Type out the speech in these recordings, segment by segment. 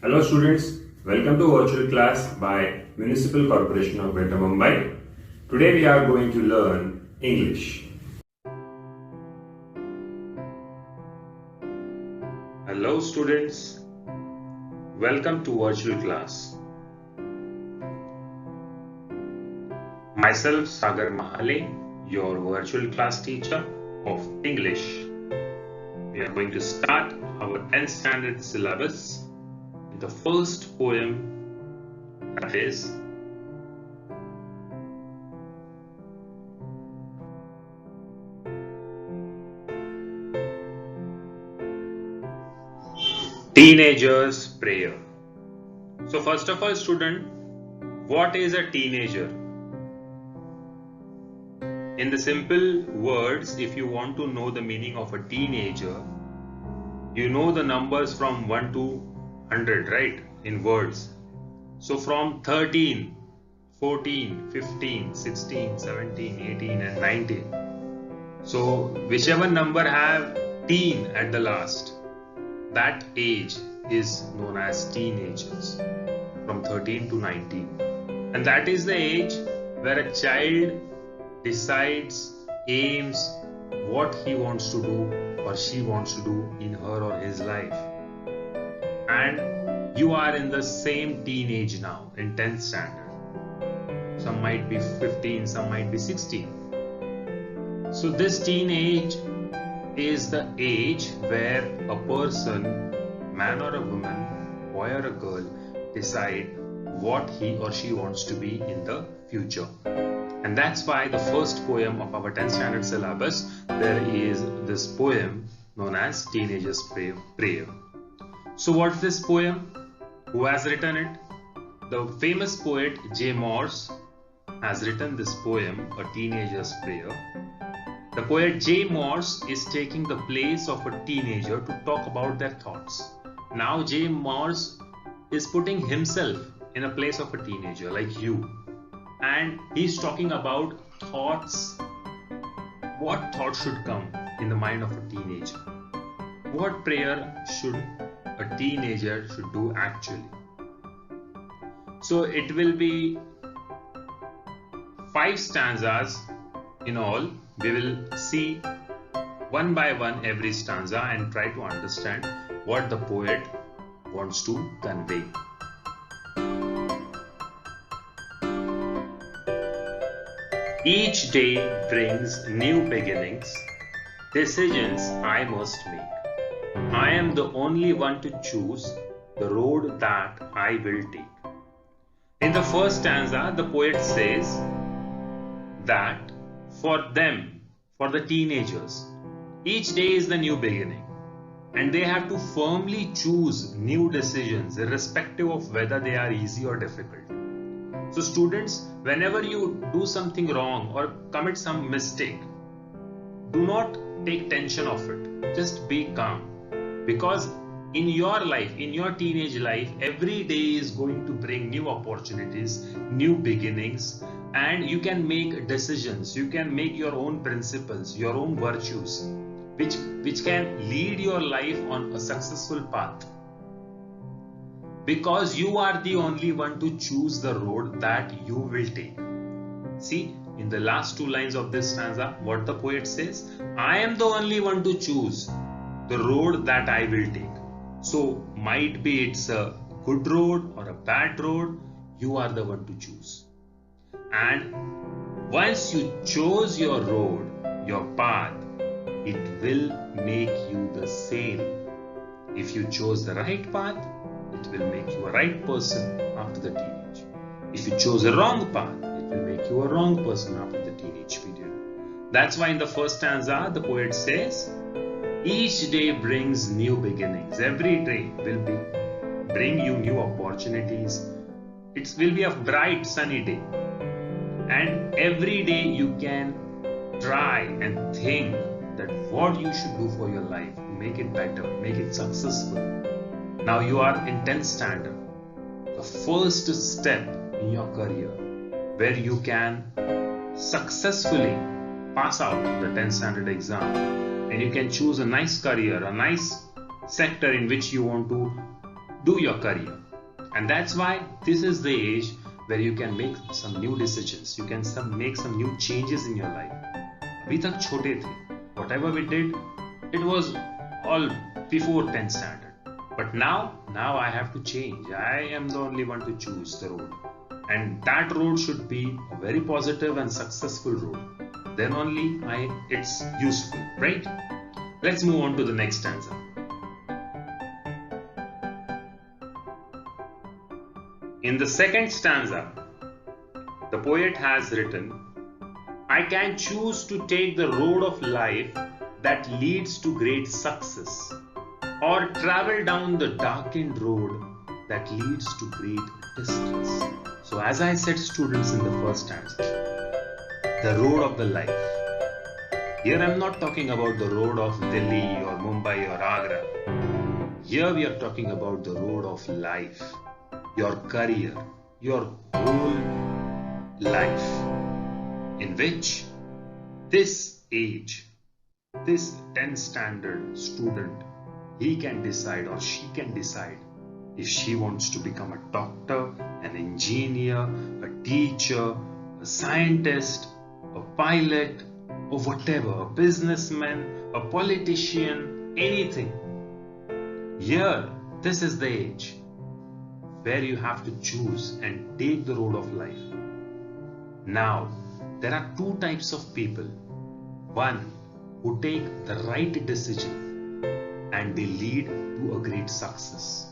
Hello students, welcome to virtual class by Municipal Corporation of Greater Mumbai. Today we are going to learn English. Hello students, welcome to virtual class. Myself Sagar Mahale, your virtual class teacher of English. We are going to start our 10th standard syllabus. The first poem, that is Teenager's Prayer. So first of all, student, what is a teenager? In the simple words, if you want to know the meaning of a teenager, you know the numbers from 1 to 100, right, in words. So from 13, 14, 15, 16, 17, 18 and 19. So whichever number have teen at the last, that age is known as teenagers, from 13 to 19. And that is the age where a child decides, aims what he wants to do or she wants to do in her or his life. And you are in the same teenage now, in 10th standard. Some might be 15, some might be 16. So this teenage is the age where a person, man or a woman, boy or a girl, decide what he or she wants to be in the future. And that's why the first poem of our 10th standard syllabus, there is this poem known as Teenager's Prayer. So what's this poem? Who has written it? The famous poet J. Morse has written this poem, A Teenager's Prayer. The poet J. Morse is taking the place of a teenager to talk about their thoughts. Now J. Morse is putting himself in a place of a teenager like you. And he's talking about thoughts. What thoughts should come in the mind of a teenager? What prayer should a teenager should do actually? So it will be 5 stanzas in all. We will see one by one every stanza and try to understand what the poet wants to convey. Each day brings new beginnings, decisions I must make. I am the only one to choose the road that I will take. In the first stanza, the poet says that for them, for the teenagers, each day is the new beginning and they have to firmly choose new decisions irrespective of whether they are easy or difficult. So students, whenever you do something wrong or commit some mistake, do not take tension of it. Just be calm. Because in your life, in your teenage life, every day is going to bring new opportunities, new beginnings, and you can make decisions. You can make your own principles, your own virtues, which can lead your life on a successful path. Because you are the only one to choose the road that you will take. See, in the last 2 lines of this stanza, what the poet says, I am the only one to choose the road that I will take. So might be it's a good road or a bad road, you are the one to choose. And once you chose your road, your path, it will make you the same. If you chose the right path, it will make you a right person after the teenage. If you chose a wrong path, it will make you a wrong person after the teenage period. That's why in the first stanza, the poet says, each day brings new beginnings. Every day will bring you new opportunities. It will be a bright sunny day. And every day you can try and think that what you should do for your life, make it better, make it successful. Now you are in 10th standard, the first step in your career where you can successfully pass out the 10th standard exam and you can choose a nice career, a nice sector in which you want to do your career. And that's why this is the age where you can make some new decisions. You can make some new changes in your life. अभी तक छोटे थे. Whatever we did, it was all before 10th standard. But now I have to change. I am the only one to choose the road. And that road should be a very positive and successful road. Then only it's useful, right? Let's move on to the next stanza. In the second stanza, the poet has written, I can choose to take the road of life that leads to great success, or travel down the darkened road that leads to great distress. So as I said, students, in the first stanza, the road of the life. Here I am not talking about the road of Delhi or Mumbai or Agra. Here we are talking about the road of life, your career, your whole life, in which this age, this 10th standard student, he can decide or she can decide if she wants to become a doctor, an engineer, a teacher, a scientist, a pilot, or whatever, a businessman, a politician, anything. Here, this is the age where you have to choose and take the road of life. Now, there are two types of people. One who take the right decision and they lead to a great success.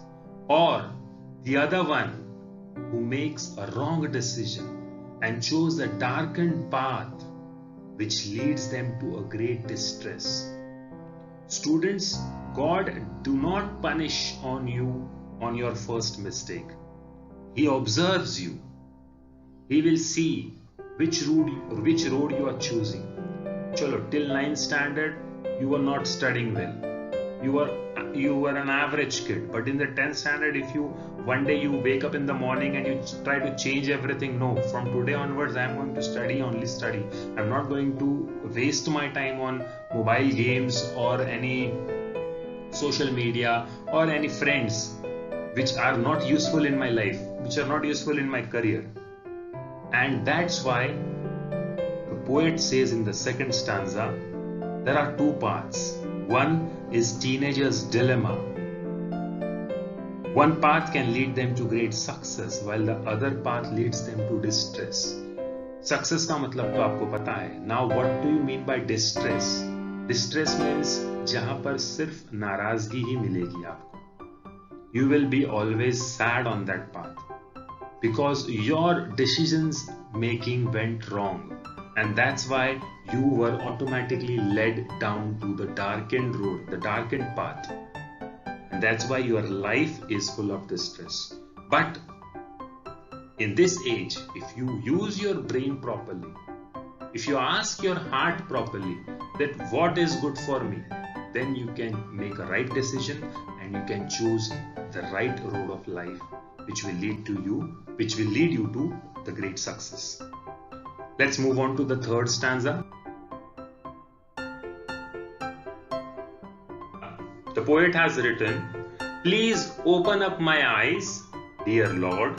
Or the other one who makes a wrong decision and chose a darkened path which leads them to a great distress. Students, God do not punish on you on your first mistake. He observes you. He will see which road you are choosing. Chalo, till 9th standard, you were not studying well. You were an average kid. But in the 10th standard, if one day you wake up in the morning and you try to change everything, no, from today onwards, I am going to study, only study. I am not going to waste my time on mobile games or any social media or any friends which are not useful in my life, which are not useful in my career. And that's why the poet says in the second stanza, there are two paths. One is teenager's dilemma. One path can lead them to great success, while the other path leads them to distress. Success का मतलब तो आपको पता है. Now what do you mean by distress? Distress means जहाँ पर सिर्फ नाराजगी ही मिलेगी आपको. You will be always sad on that path because your decisions making went wrong. And that's why you were automatically led down to the darkened road, the darkened path. And that's why your life is full of distress. But in this age, if you use your brain properly, if you ask your heart properly that what is good for me, then you can make a right decision and you can choose the right road of life which will lead you to the great success. Let's move on to the third stanza. The poet has written, please open up my eyes, dear Lord,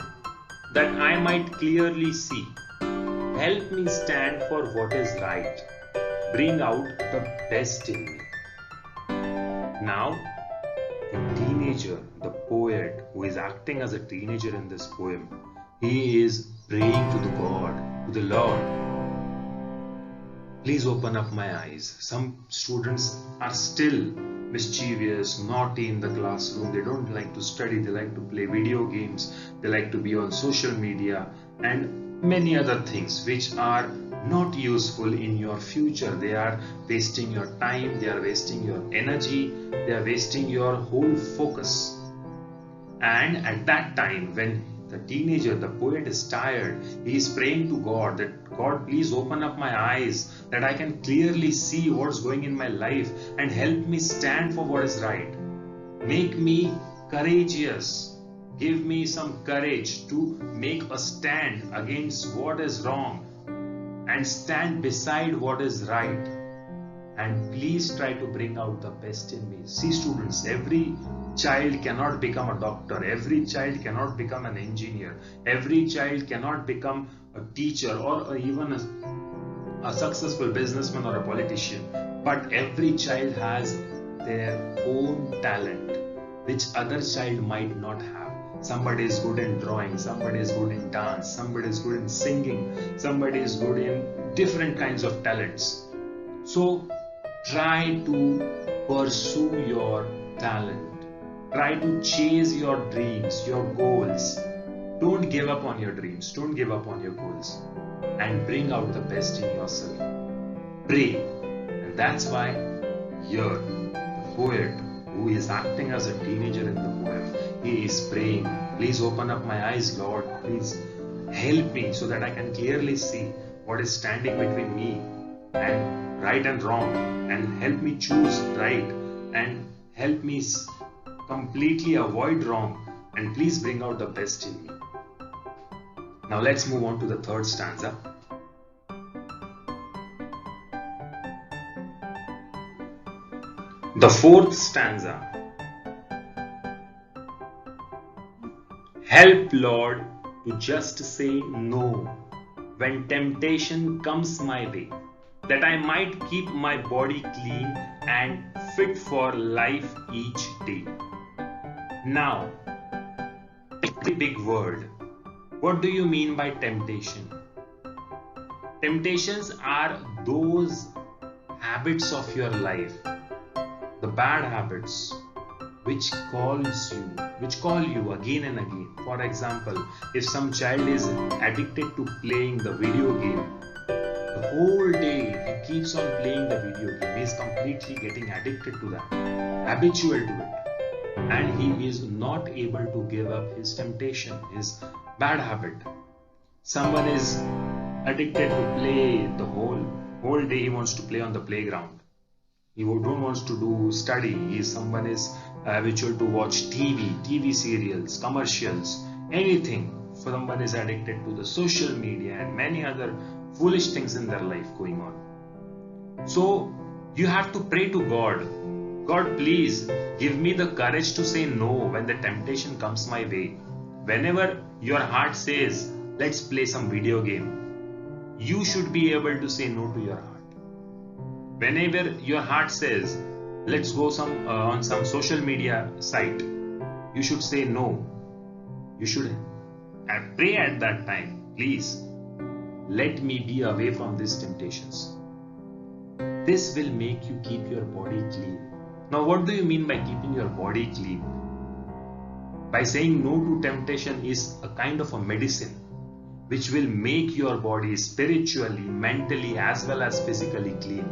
that I might clearly see. Help me stand for what is right. Bring out the best in me. Now, the teenager, the poet who is acting as a teenager in this poem, he is praying to the God, to the Lord. Please open up my eyes. Some students are still mischievous, naughty in the classroom. They don't like to study. They like to play video games. They like to be on social media and many other things which are not useful in your future. They are wasting your time. They are wasting your energy. They are wasting your whole focus. And at that time, when the teenager, the poet is tired, he is praying to God that God, please open up my eyes that I can clearly see what's going in my life and help me stand for what is right. Make me courageous. Give me some courage to make a stand against what is wrong and stand beside what is right. and please try to bring out the best in me. See students, every child cannot become a doctor, every child cannot become an engineer, every child cannot become a teacher or even a successful businessman or a politician, but every child has their own talent which other child might not have. Somebody is good in drawing, somebody is good in dance, somebody is good in singing, somebody is good in different kinds of talents. So try to pursue your talent, try to chase your dreams, your goals. Don't give up on your dreams, don't give up on your goals, and bring out the best in yourself. Pray. And that's why here the poet, who is acting as a teenager in the poem, he is praying, please open up my eyes, Lord, please help me so that I can clearly see what is standing between me and right and wrong, and help me choose right, and help me completely avoid wrong, and please bring out the best in me. Now let's move on to the third stanza. The fourth stanza. Help, Lord, to just say no when temptation comes my way, that I might keep my body clean and fit for life each day. Now, a big word. What do you mean by temptation? Temptations are those habits of your life, the bad habits which call you again and again. For example, if some child is addicted to playing the video game, the whole day he keeps on playing the video game, he is completely getting addicted to that, habitual to it, and he is not able to give up his temptation, his bad habit. Someone is addicted to play the whole day, he wants to play on the playground. He don't want to do study. Someone is habitual to watch TV serials, commercials, anything. Someone is addicted to the social media and many other foolish things in their life going on. So you have to pray to God. God, please give me the courage to say no when the temptation comes my way. Whenever your heart says, let's play some video game, you should be able to say no to your heart. Whenever your heart says, let's go on some social media site, you should say no. You should pray at that time, please let me be away from these temptations. This will make you keep your body clean. Now, what do you mean by keeping your body clean? By saying no to temptation is a kind of a medicine which will make your body spiritually, mentally as well as physically clean.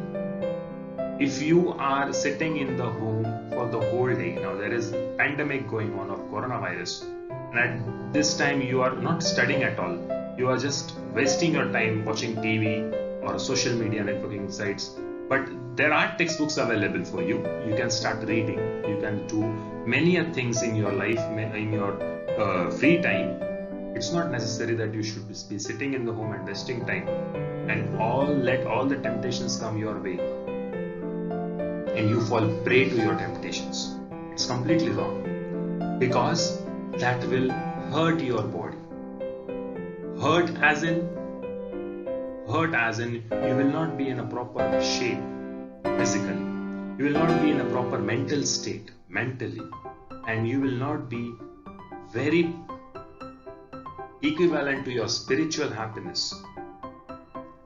If you are sitting in the home for the whole day, now there is a pandemic going on of coronavirus, and at this time you are not studying at all, you are just wasting your time watching TV or social media networking sites. But there are textbooks available for you. You can start reading, you can do many things in your life, in your free time. It's not necessary that you should be sitting in the home and wasting time and let all the temptations come your way and you fall prey to your temptations. It's completely wrong, because that will hurt your body. Hurt as in you will not be in a proper shape physically. You will not be in a proper mental state mentally, and you will not be very equivalent to your spiritual happiness.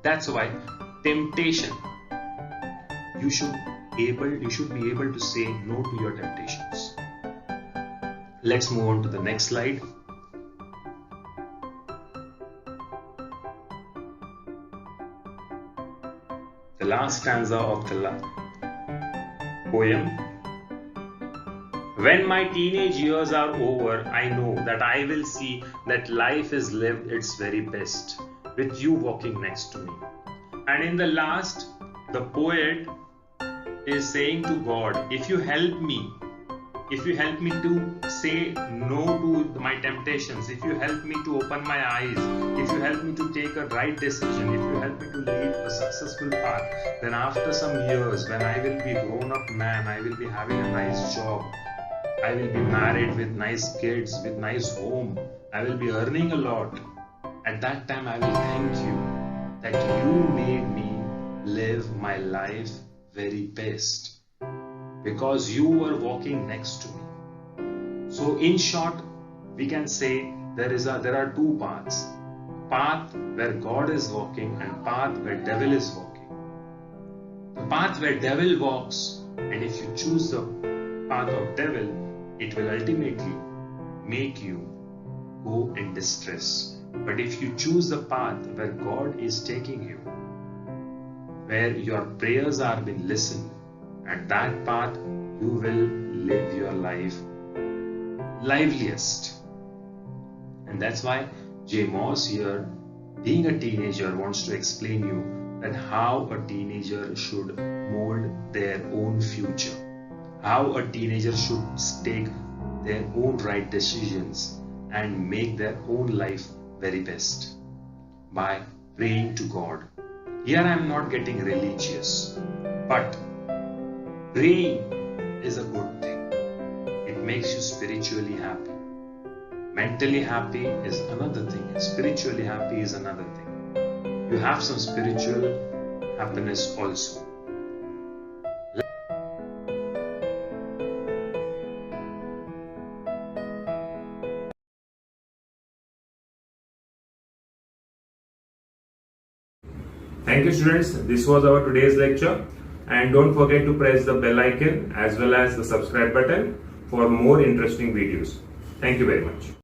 That's why temptation, you should be able to say no to your temptations. Let's move on to the next slide. The last stanza of the poem. When my teenage years are over, I know that I will see that life is lived its very best with you walking next to me. And in the last, the poet is saying to God, if you help me if you help me to say no to my temptations, if you help me to open my eyes, if you help me to take a right decision, if you help me to lead a successful path, then after some years, when I will be grown up man, I will be having a nice job, I will be married with nice kids, with nice home, I will be earning a lot. At that time, I will thank you that you made me live my life very best, because you were walking next to me. So in short, we can say there are two paths. Path where God is walking and path where devil is walking. The path where devil walks, and if you choose the path of devil, it will ultimately make you go in distress. But if you choose the path where God is taking you, where your prayers are being listened, at that path you will live your life liveliest. And that's why J. Moss here, being a teenager, wants to explain you that how a teenager should mold their own future, how a teenager should take their own right decisions and make their own life very best by praying to God. Here I am not getting religious, but praying is a good thing. It makes you spiritually happy. Mentally happy is another thing. Spiritually happy is another thing. You have some spiritual happiness also. Thank you, students. This was our today's lecture. And don't forget to press the bell icon as well as the subscribe button for more interesting videos. Thank you very much.